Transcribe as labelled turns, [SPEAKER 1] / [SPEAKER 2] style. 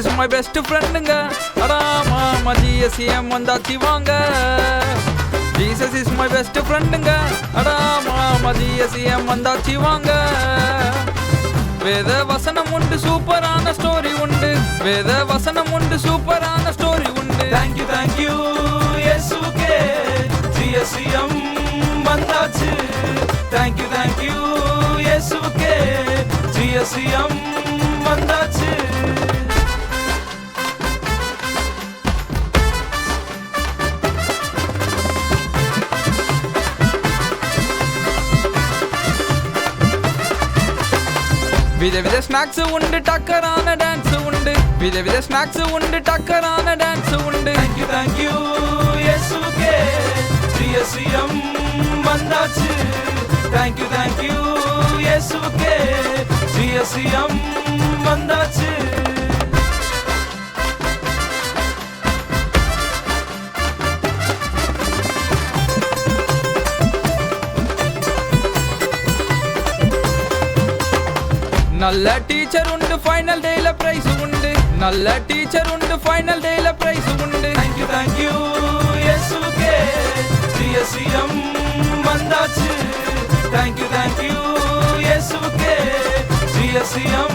[SPEAKER 1] Is my best ஃப்ரெண்டுங்க. அடா மாமா ஜிஎஸ்எம் வந்தாச்சு வாங்க. ஜீசஸ் இஸ் மை பெஸ்ட் ஃப்ரெண்டுங்க. அடா மாமா ஜிஎஸ்எம் வந்தாச்சு வாங்க. வேத வசனம் உண்டு, சூப்பரான ஸ்டோரி உண்டு. வேத வசனம் உண்டு, சூப்பரான ஸ்டோரி உண்டு.
[SPEAKER 2] Thank you இயேசுவே ஜிஎஸ்எம் வந்தாச்சு. Thank you இயேசுவே ஜிஎஸ்எம் வந்தாச்சு.
[SPEAKER 1] வித ஸ்நாக்ஸ் உண்டு, டக்கரான டான்ஸ் உண்டு. வித ஸ்நாக்ஸ் உண்டு, டக்கரான டான்ஸ் உண்டு.
[SPEAKER 2] Thank you இயேசுவே ஜிஎஸ்எம் வந்தாச்சு. Thank you இயேசுவே ஜிஎஸ்எம் வந்தாச்சு.
[SPEAKER 1] நல்ல டீச்சர் உண்டு, ஃபைனல் டேல பிரைஸ் உண்டு. நல்ல டீச்சர் உண்டு, ஃபைனல் டேல பிரைஸ் உண்டு.
[SPEAKER 2] Thank you இயேசுவே ஜிஎஸ்எம் வந்தாச்சு. Thank you இயேசுவே ஜிஎஸ்எம்